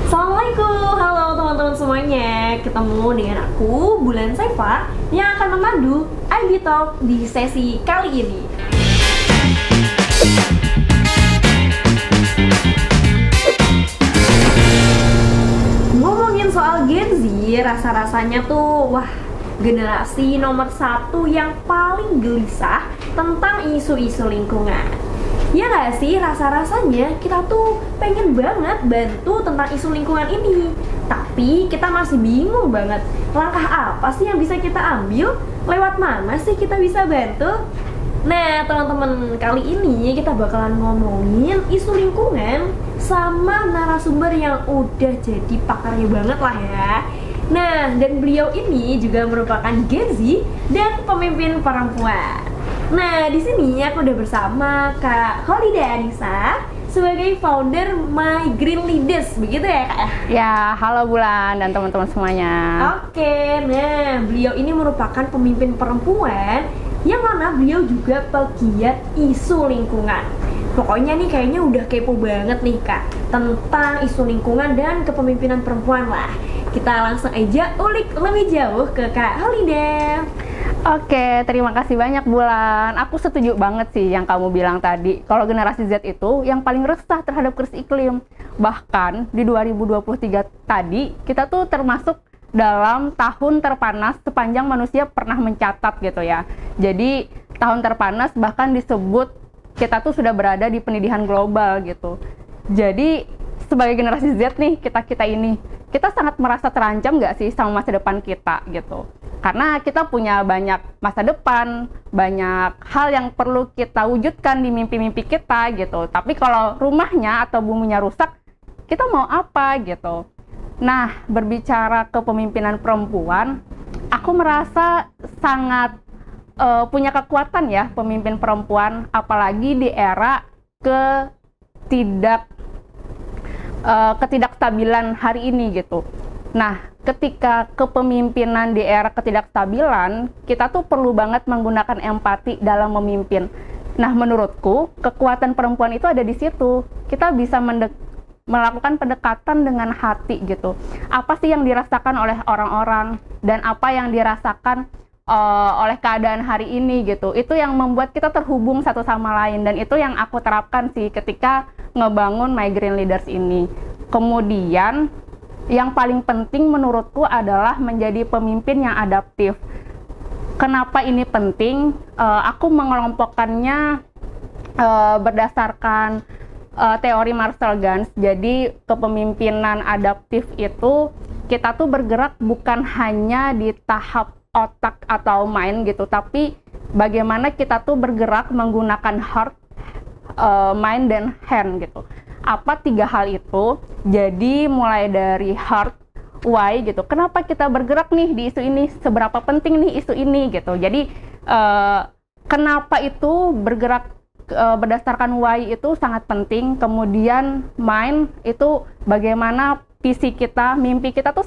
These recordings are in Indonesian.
Assalamualaikum, halo teman-teman semuanya. Ketemu dengan aku, Bulan Saifa, yang akan memandu IB Talk di sesi kali ini. Ngomongin soal Gen Z, rasa-rasanya tuh, wah, generasi nomor satu yang paling gelisah tentang isu-isu lingkungan. Ya nggak sih, rasa-rasanya kita tuh pengen banget bantu tentang isu lingkungan ini. Tapi kita masih bingung banget, langkah apa sih yang bisa kita ambil? Lewat mana sih kita bisa bantu? Nah teman-teman, kali ini kita bakalan ngomongin isu lingkungan sama narasumber yang udah jadi pakarnya banget lah ya. Nah, dan beliau ini juga merupakan Gen Z dan pemimpin perempuan. Nah, di sini aku udah bersama Kak Holiday Anissa sebagai founder My Green Leaders, begitu ya Kak? Ya, halo Bulan dan teman-teman semuanya. Oke, nah beliau ini merupakan pemimpin perempuan yang mana beliau juga pegiat isu lingkungan. Pokoknya nih kayaknya udah kepo banget nih Kak tentang isu lingkungan dan kepemimpinan perempuan lah. Kita langsung aja ulik lebih jauh ke Kak Holiday. Oke, terima kasih banyak Bulan. Aku setuju banget sih yang kamu bilang tadi. Kalau generasi Z itu yang paling resah terhadap krisis iklim. Bahkan di 2023 tadi, kita tuh termasuk dalam tahun terpanas sepanjang manusia pernah mencatat gitu ya. Jadi tahun terpanas bahkan disebut kita tuh sudah berada di pendidikan global gitu. Jadi sebagai generasi Z nih, kita ini, kita sangat merasa terancam nggak sih sama masa depan kita gitu. Karena kita punya banyak masa depan, banyak hal yang perlu kita wujudkan di mimpi-mimpi kita gitu. Tapi kalau rumahnya atau buminya rusak, kita mau apa gitu. Nah, berbicara kepemimpinan perempuan, aku merasa sangat punya kekuatan ya pemimpin perempuan, apalagi di era ketidakstabilan hari ini gitu. Nah, ketika kepemimpinan di era ketidakstabilan, kita tuh perlu banget menggunakan empati dalam memimpin. Nah, menurutku, kekuatan perempuan itu ada di situ. Kita bisa melakukan pendekatan dengan hati gitu. Apa sih yang dirasakan oleh orang-orang dan apa yang dirasakan oleh keadaan hari ini gitu. Itu yang membuat kita terhubung satu sama lain, dan itu yang aku terapkan sih ketika ngebangun My Green Leaders ini. Kemudian yang paling penting menurutku adalah menjadi pemimpin yang adaptif. Kenapa ini penting? Aku mengelompokkannya berdasarkan teori Marcel Gans. Jadi kepemimpinan adaptif itu kita tuh bergerak bukan hanya di tahap otak atau mind gitu, tapi bagaimana kita tuh bergerak menggunakan heart, mind, dan hand gitu. Apa tiga hal itu? Jadi mulai dari heart, why gitu. Kenapa kita bergerak nih di isu ini? Seberapa penting nih isu ini gitu. Jadi kenapa itu bergerak berdasarkan why itu sangat penting. Kemudian mind itu bagaimana visi kita, mimpi kita tuh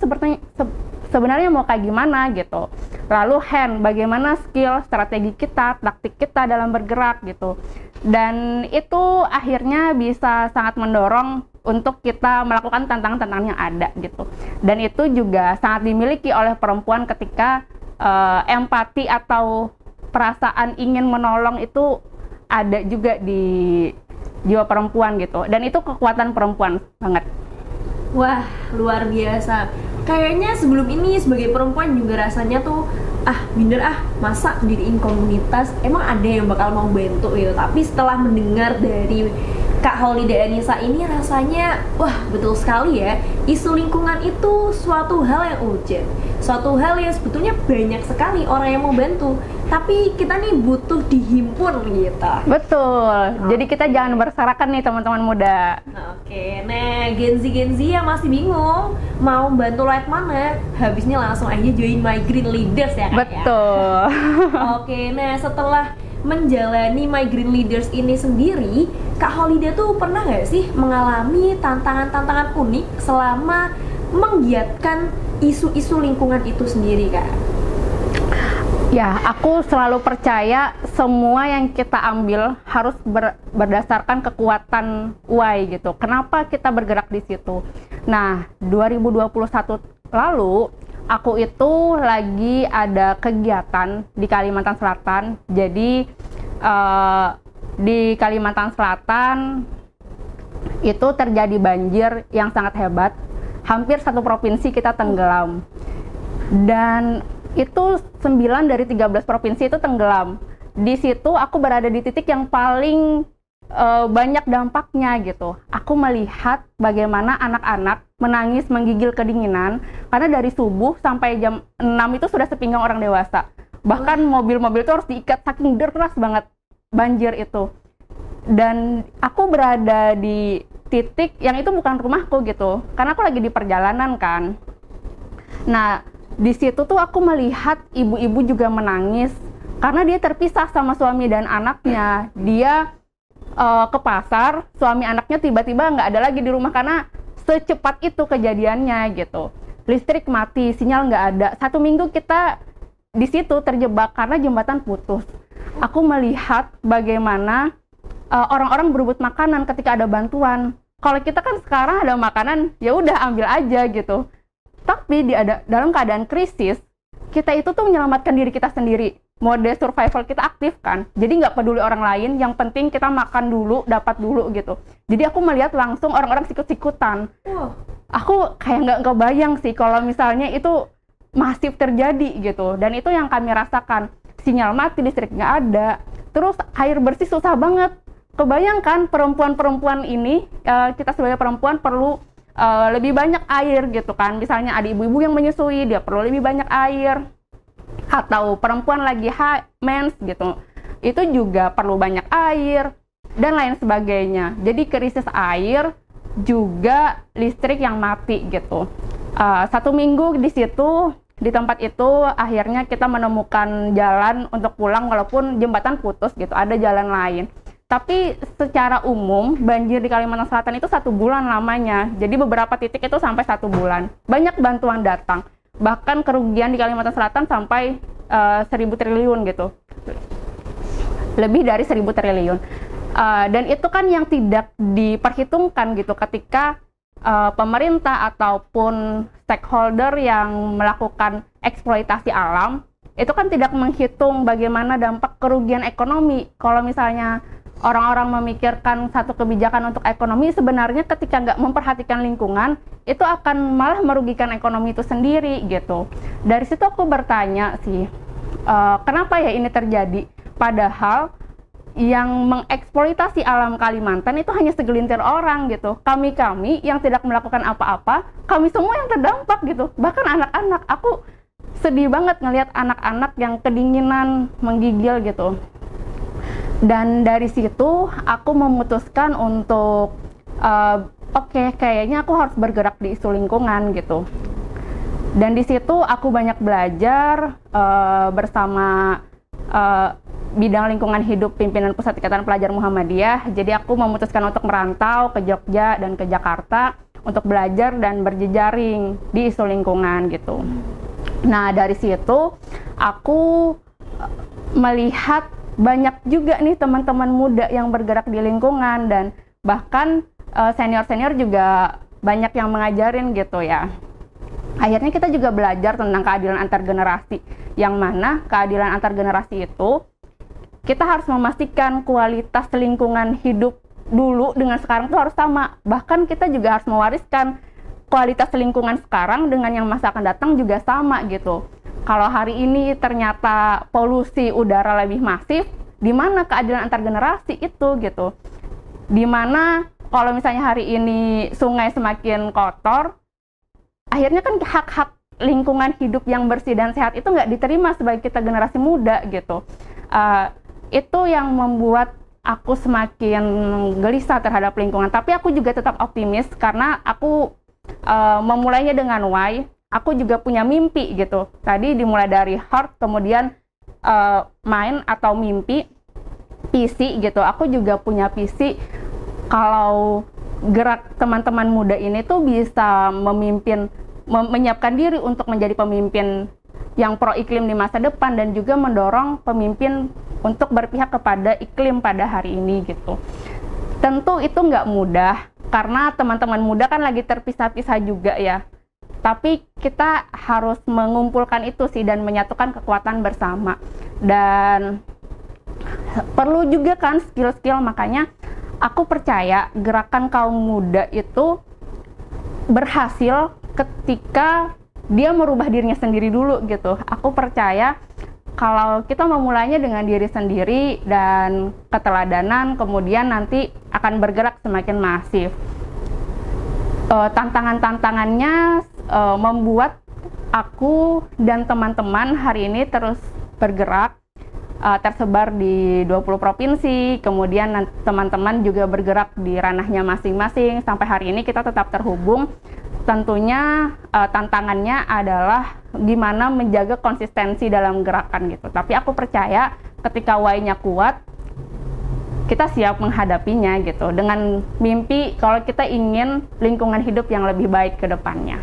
sebenarnya mau kayak gimana gitu. Lalu hand, bagaimana skill, strategi kita, taktik kita dalam bergerak gitu. Dan itu akhirnya bisa sangat mendorong untuk kita melakukan tantangan-tantangan yang ada gitu. Dan itu juga sangat dimiliki oleh perempuan ketika empati atau perasaan ingin menolong itu ada juga di jiwa perempuan gitu. Dan itu kekuatan perempuan banget. Wah, luar biasa. Kayaknya sebelum ini sebagai perempuan juga rasanya tuh minder masa diriin komunitas, emang ada yang bakal mau bantu gitu. Tapi setelah mendengar dari Kak Holiday Anissa ini rasanya wah betul sekali ya, isu lingkungan itu suatu hal yang urgent, suatu hal yang sebetulnya banyak sekali orang yang mau bantu, tapi kita nih butuh dihimpun gitu. Betul. Jadi kita jangan berserakan nih teman-teman muda. Oke, nah Gen Z yang masih bingung mau bantu lewat mana, habisnya langsung aja join My Green Leaders ya Kak. Betul. Oke, nah setelah menjalani My Green Leaders ini sendiri, Kak Holiday tuh pernah nggak sih mengalami tantangan-tantangan unik selama menggiatkan isu-isu lingkungan itu sendiri Kak? Ya, aku selalu percaya semua yang kita ambil harus berdasarkan kekuatan why gitu. Kenapa kita bergerak di situ? Nah, 2021 lalu aku itu lagi ada kegiatan di Kalimantan Selatan. Jadi di Kalimantan Selatan itu terjadi banjir yang sangat hebat. Hampir satu provinsi kita tenggelam. Dan itu 9 dari 13 provinsi itu tenggelam. Di situ aku berada di titik yang paling banyak dampaknya gitu. Aku melihat bagaimana anak-anak menangis menggigil kedinginan karena dari subuh sampai jam 6 itu sudah sepinggang orang dewasa. Bahkan mobil-mobil itu harus diikat saking deras banget banjir itu. Dan aku berada di titik yang itu bukan rumahku gitu. Karena aku lagi di perjalanan kan. Nah, di situ tuh aku melihat ibu-ibu juga menangis karena dia terpisah sama suami dan anaknya. Dia ke pasar, suami anaknya tiba-tiba nggak ada lagi di rumah karena secepat itu kejadiannya gitu. Listrik mati, sinyal nggak ada. 1 minggu kita di situ terjebak karena jembatan putus. Aku melihat bagaimana orang-orang berebut makanan ketika ada bantuan. Kalau kita kan sekarang ada makanan, ya udah ambil aja gitu. Tapi dalam keadaan krisis, kita itu tuh menyelamatkan diri kita sendiri. Mode survival kita aktif kan, jadi nggak peduli orang lain, yang penting kita makan dulu, dapat dulu gitu. Jadi aku melihat langsung orang-orang sikut-sikutan. Aku kayak nggak kebayang sih kalau misalnya itu masif terjadi gitu. Dan itu yang kami rasakan, sinyal mati, listrik nggak ada, terus air bersih susah banget. Kebayangkan perempuan-perempuan ini, kita sebagai perempuan perlu lebih banyak air gitu kan. Misalnya ada ibu-ibu yang menyusui, dia perlu lebih banyak air. Atau perempuan lagi mens gitu, itu juga perlu banyak air dan lain sebagainya. Jadi krisis air juga listrik yang mati gitu. 1 minggu di situ, di tempat itu akhirnya kita menemukan jalan untuk pulang walaupun jembatan putus gitu, ada jalan lain. Tapi secara umum banjir di Kalimantan Selatan itu 1 bulan lamanya. Jadi beberapa titik itu sampai 1 bulan. Banyak bantuan datang. Bahkan kerugian di Kalimantan Selatan sampai 1.000 triliun gitu, lebih dari 1.000 triliun. Dan itu kan yang tidak diperhitungkan gitu ketika pemerintah ataupun stakeholder yang melakukan eksploitasi alam itu kan tidak menghitung bagaimana dampak kerugian ekonomi. Kalau misalnya orang-orang memikirkan satu kebijakan untuk ekonomi, sebenarnya ketika nggak memperhatikan lingkungan, itu akan malah merugikan ekonomi itu sendiri gitu. Dari situ aku bertanya sih, kenapa ya ini terjadi? Padahal yang mengeksploitasi alam Kalimantan itu hanya segelintir orang gitu. Kami yang tidak melakukan apa-apa, kami semua yang terdampak gitu. Bahkan anak-anak, aku sedih banget ngelihat anak-anak yang kedinginan, menggigil gitu. Dan dari situ aku memutuskan untuk oke, kayaknya aku harus bergerak di isu lingkungan gitu. Dan di situ aku banyak belajar bersama bidang lingkungan hidup pimpinan Pusat Ikatan Pelajar Muhammadiyah. Jadi aku memutuskan untuk merantau ke Jogja dan ke Jakarta untuk belajar dan berjejaring di isu lingkungan gitu. Nah, dari situ aku melihat banyak juga nih teman-teman muda yang bergerak di lingkungan, dan bahkan senior-senior juga banyak yang mengajarin gitu ya. Akhirnya kita juga belajar tentang keadilan antar generasi, yang mana keadilan antar generasi itu kita harus memastikan kualitas lingkungan hidup dulu dengan sekarang itu harus sama. Bahkan kita juga harus mewariskan kualitas lingkungan sekarang dengan yang masa akan datang juga sama gitu. Kalau hari ini ternyata polusi udara lebih masif, di mana keadilan antar generasi itu gitu? Di mana kalau misalnya hari ini sungai semakin kotor, akhirnya kan hak-hak lingkungan hidup yang bersih dan sehat itu nggak diterima sebagai kita generasi muda gitu. Itu yang membuat aku semakin gelisah terhadap lingkungan. Tapi aku juga tetap optimis karena aku memulainya dengan why. Aku juga punya mimpi gitu. Tadi dimulai dari heart, kemudian mind atau mimpi, visi gitu. Aku juga punya visi kalau gerak teman-teman muda ini tuh bisa memimpin, menyiapkan diri untuk menjadi pemimpin yang pro iklim di masa depan, dan juga mendorong pemimpin untuk berpihak kepada iklim pada hari ini gitu. Tentu itu nggak mudah, karena teman-teman muda kan lagi terpisah-pisah juga ya. Tapi kita harus mengumpulkan itu sih dan menyatukan kekuatan bersama. Dan perlu juga kan skill-skill, makanya aku percaya gerakan kaum muda itu berhasil ketika dia merubah dirinya sendiri dulu gitu. Aku percaya kalau kita memulainya dengan diri sendiri dan keteladanan, kemudian nanti akan bergerak semakin masif. Tantangan-tantangannya membuat aku dan teman-teman hari ini terus bergerak, tersebar di 20 provinsi, kemudian teman-teman juga bergerak di ranahnya masing-masing. Sampai hari ini kita tetap terhubung. Tentunya tantangannya adalah gimana menjaga konsistensi dalam gerakan gitu. Tapi aku percaya ketika why-nya kuat, kita siap menghadapinya gitu. Dengan mimpi kalau kita ingin lingkungan hidup yang lebih baik ke depannya.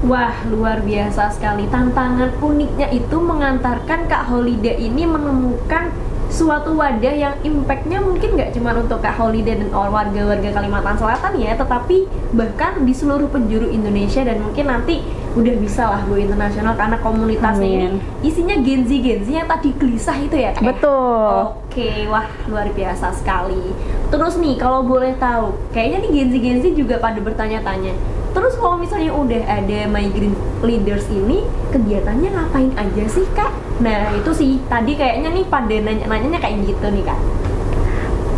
Wah, luar biasa sekali. Tantangan uniknya itu mengantarkan Kak Holiday ini menemukan suatu wadah yang impact-nya mungkin nggak cuma untuk Kak Holiday dan warga-warga Kalimantan Selatan ya, tetapi bahkan di seluruh penjuru Indonesia, dan mungkin nanti udah bisa lah go internasional karena komunitasnya ini isinya Gen Z yang tadi gelisah itu ya Kak? Betul. Oke, wah luar biasa sekali. Terus nih kalau boleh tahu, kayaknya nih Gen Z juga pada bertanya-tanya, terus kalau misalnya udah ada My Green Leaders ini, kegiatannya ngapain aja sih Kak? Nah itu sih, tadi kayaknya nih pada nanya-nanyanya kayak gitu nih Kak.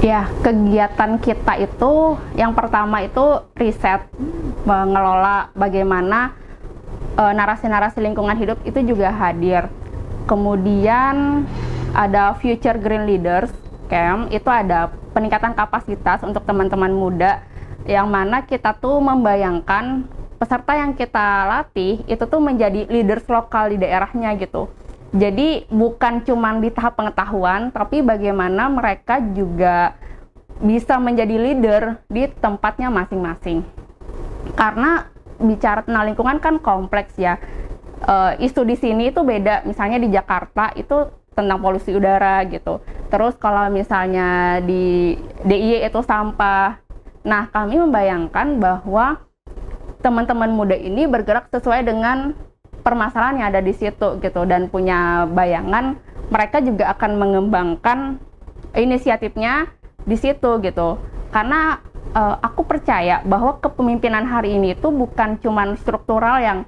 Ya, kegiatan kita itu yang pertama itu riset, mengelola bagaimana narasi-narasi lingkungan hidup itu juga hadir. Kemudian ada Future Green Leaders Camp, itu ada peningkatan kapasitas untuk teman-teman muda, yang mana kita tuh membayangkan peserta yang kita latih itu tuh menjadi leaders lokal di daerahnya gitu. Jadi bukan cuma di tahap pengetahuan, tapi bagaimana mereka juga bisa menjadi leader di tempatnya masing-masing. Karena bicara tentang lingkungan kan kompleks ya. Isu di sini itu beda, misalnya di Jakarta itu tentang polusi udara gitu. Terus kalau misalnya di DIY itu sampah. Nah, kami membayangkan bahwa teman-teman muda ini bergerak sesuai dengan permasalahan yang ada di situ gitu, dan punya bayangan mereka juga akan mengembangkan inisiatifnya di situ gitu. Karena aku percaya bahwa kepemimpinan hari ini itu bukan cuman struktural yang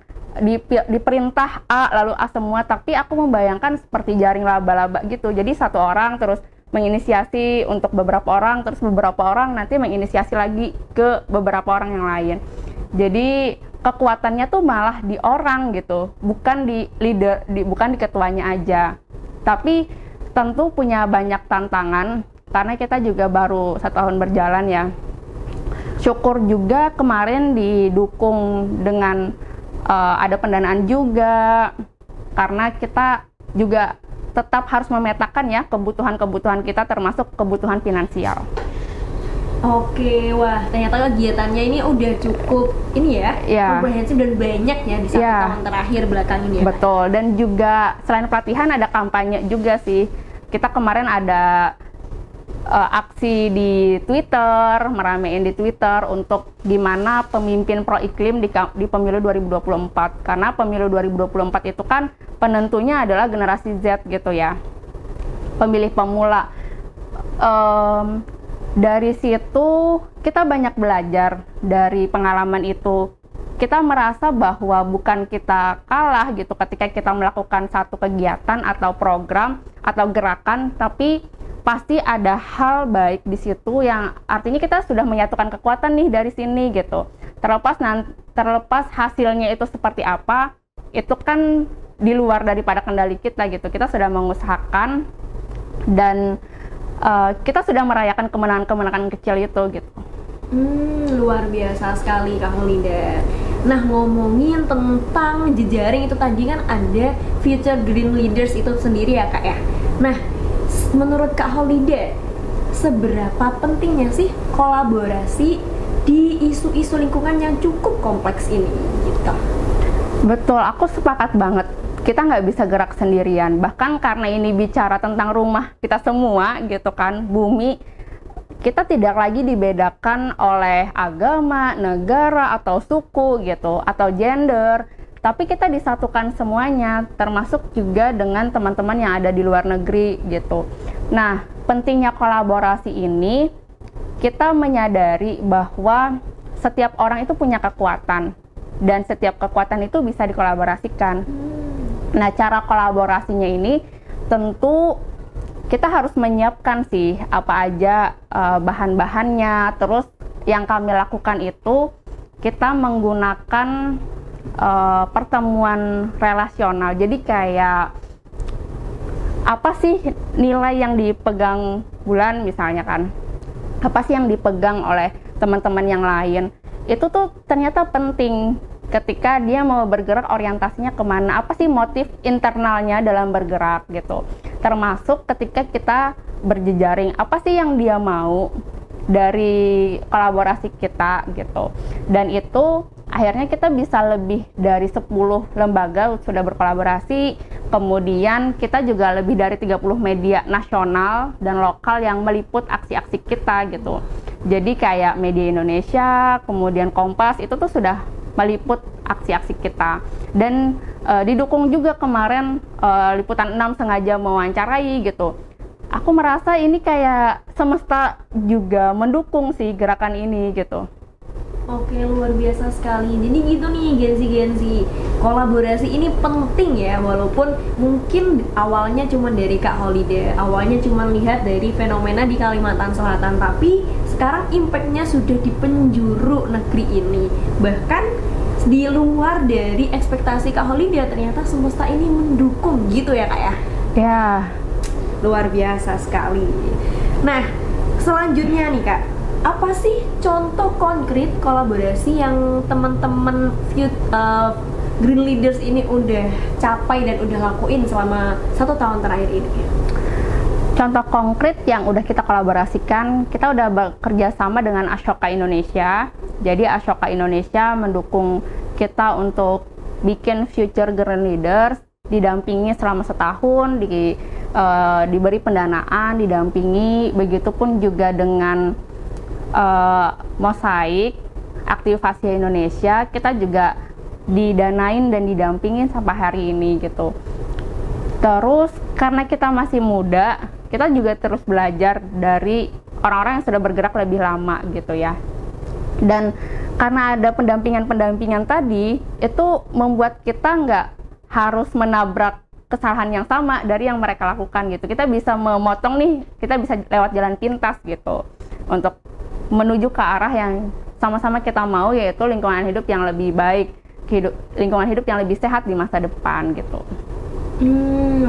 diperintah A lalu A semua, tapi aku membayangkan seperti jaring laba-laba gitu. Jadi satu orang terus menginisiasi untuk beberapa orang, terus beberapa orang nanti menginisiasi lagi ke beberapa orang yang lain. Jadi kekuatannya tuh malah di orang gitu, bukan di leader, bukan di ketuanya aja. Tapi tentu punya banyak tantangan karena kita juga baru 1 tahun berjalan ya. Syukur juga kemarin didukung dengan ada pendanaan juga, karena kita juga tetap harus memetakan ya kebutuhan-kebutuhan kita, termasuk kebutuhan finansial. Oke, wah ternyata kegiatannya ini udah cukup ini ya, komprehensif dan banyak ya di 1 tahun terakhir belakang ini ya. Betul, dan juga selain pelatihan ada kampanye juga sih. Kita kemarin ada aksi di Twitter, meramein di Twitter untuk gimana pemimpin pro iklim di pemilu 2024. Karena pemilu 2024 itu kan penentunya adalah generasi Z gitu ya, pemilih pemula. Dari situ kita banyak belajar dari pengalaman itu. Kita merasa bahwa bukan kita kalah gitu ketika kita melakukan satu kegiatan atau program atau gerakan, tapi pasti ada hal baik di situ yang artinya kita sudah menyatukan kekuatan nih dari sini gitu. Terlepas hasilnya itu seperti apa, itu kan di luar daripada kendali kita gitu. Kita sudah mengusahakan dan kita sudah merayakan kemenangan-kemenangan kecil itu gitu. Luar biasa sekali Kak Holiday. Nah, ngomongin tentang jejaring itu tadi kan ada Future Green Leaders itu sendiri ya Kak ya. Nah, menurut Kak Holiday, seberapa pentingnya sih kolaborasi di isu-isu lingkungan yang cukup kompleks ini gitu? Betul, aku sepakat banget. Kita nggak bisa gerak sendirian. Bahkan karena ini bicara tentang rumah kita semua gitu kan, bumi, kita tidak lagi dibedakan oleh agama, negara, atau suku gitu, atau gender, tapi kita disatukan semuanya, termasuk juga dengan teman-teman yang ada di luar negeri gitu. Nah, pentingnya kolaborasi ini, kita menyadari bahwa setiap orang itu punya kekuatan, dan setiap kekuatan itu bisa dikolaborasikan. Nah, cara kolaborasinya ini tentu kita harus menyiapkan sih apa aja bahan-bahannya. Terus yang kami lakukan itu kita menggunakan pertemuan relasional. Jadi kayak apa sih nilai yang dipegang Bulan misalnya kan? Apa sih yang dipegang oleh teman-teman yang lain? Itu tuh ternyata penting ketika dia mau bergerak, orientasinya kemana, apa sih motif internalnya dalam bergerak gitu. Termasuk ketika kita berjejaring, apa sih yang dia mau dari kolaborasi kita gitu. Dan itu akhirnya kita bisa lebih dari 10 lembaga sudah berkolaborasi, kemudian kita juga lebih dari 30 media nasional dan lokal yang meliput aksi-aksi kita gitu. Jadi kayak Media Indonesia, kemudian Kompas, itu tuh sudah meliput aksi-aksi kita. Dan didukung juga kemarin Liputan 6 sengaja mewawancarai gitu. Aku merasa ini kayak semesta juga mendukung sih gerakan ini gitu. Oke, luar biasa sekali. Jadi gitu nih Genzi, kolaborasi ini penting ya, walaupun mungkin awalnya cuma dari Kak Holiday, awalnya cuma lihat dari fenomena di Kalimantan Selatan, tapi sekarang impactnya sudah di penjuru negeri ini. Bahkan di luar dari ekspektasi Kak Holiday, ternyata semesta ini mendukung gitu ya Kak ya? Ya. Luar biasa sekali. Nah, selanjutnya nih Kak, apa sih contoh konkret kolaborasi yang teman-teman Green Leaders ini udah capai dan udah lakuin selama 1 tahun terakhir ini? Contoh konkret yang udah kita kolaborasikan, kita udah bekerja sama dengan Ashoka Indonesia. Jadi Ashoka Indonesia mendukung kita untuk bikin Future Green Leaders, didampingi selama 1 tahun, diberi pendanaan, didampingi, begitupun juga dengan Mosaik, Aktivasi Indonesia, kita juga didanain dan didampingin sampai hari ini gitu. Terus karena kita masih muda, kita juga terus belajar dari orang-orang yang sudah bergerak lebih lama gitu ya. Dan karena ada pendampingan-pendampingan tadi, itu membuat kita nggak harus menabrak kesalahan yang sama dari yang mereka lakukan gitu. Kita bisa memotong nih, kita bisa lewat jalan pintas gitu untuk menuju ke arah yang sama-sama kita mau, yaitu lingkungan hidup yang lebih baik, lingkungan hidup yang lebih sehat di masa depan gitu.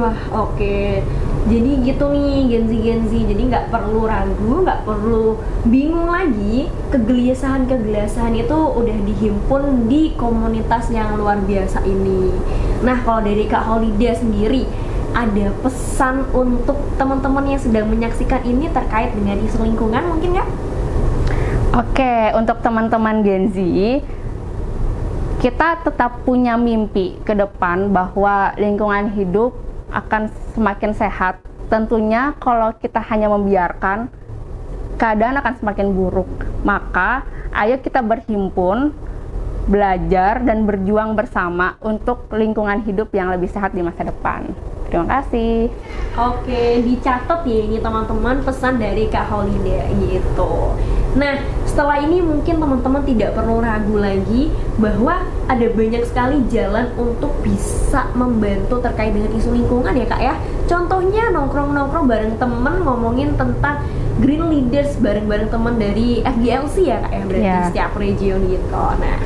Wah, oke. Jadi gitu nih Genzi, jadi nggak perlu ragu, nggak perlu bingung lagi. Kegelisahan itu udah dihimpun di komunitas yang luar biasa ini. Nah, kalau dari Kak Holiday sendiri, ada pesan untuk teman-teman yang sedang menyaksikan ini terkait dengan isu lingkungan mungkin nggak? Oke, untuk teman-teman Genzi, kita tetap punya mimpi ke depan bahwa lingkungan hidup akan semakin sehat. Tentunya kalau kita hanya membiarkan, keadaan akan semakin buruk. Maka ayo kita berhimpun, belajar dan berjuang bersama untuk lingkungan hidup yang lebih sehat di masa depan. Terima kasih. Oke, dicatat ya ini teman-teman pesan dari Kak Holiday gitu. Nah, setelah ini mungkin teman-teman tidak perlu ragu lagi bahwa ada banyak sekali jalan untuk bisa membantu terkait dengan isu lingkungan ya Kak ya. Contohnya nongkrong-nongkrong bareng temen ngomongin tentang Green Leaders bareng-bareng teman dari FGLC ya Kak ya, berarti setiap region gitu. Nah,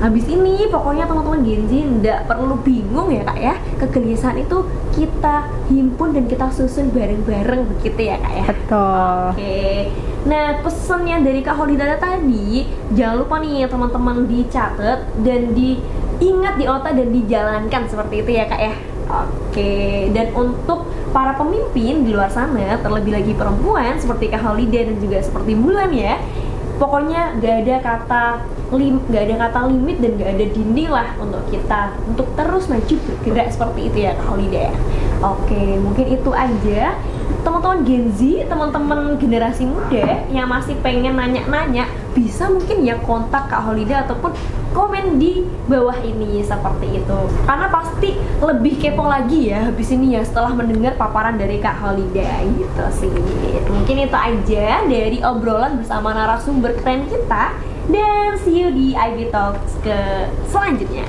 habis ini pokoknya teman-teman Genzi nggak perlu bingung ya Kak ya. Kegelisahan itu kita himpun dan kita susun bareng-bareng begitu ya Kak ya. Betul. Oke. Nah, pesannya dari Kak Holiday tadi, jangan lupa nih teman-teman dicatat dan diingat di otak dan dijalankan seperti itu ya Kak ya. Oke, dan untuk para pemimpin di luar sana, terlebih lagi perempuan seperti Kak Holiday dan juga seperti Bulan ya, pokoknya gak ada kata limit dan gak ada dinding lah untuk kita untuk terus maju bergerak seperti itu ya Kak Holiday. Oke, mungkin itu aja teman-teman Gen Z, teman-teman generasi muda yang masih pengen nanya-nanya, bisa mungkin ya kontak Kak Holiday ataupun komen di bawah ini seperti itu. Karena pasti lebih kepo lagi ya habis ini ya setelah mendengar paparan dari Kak Holiday gitu sih. Mungkin itu aja dari obrolan bersama narasumber keren kita, dan see you di IB Talks ke selanjutnya.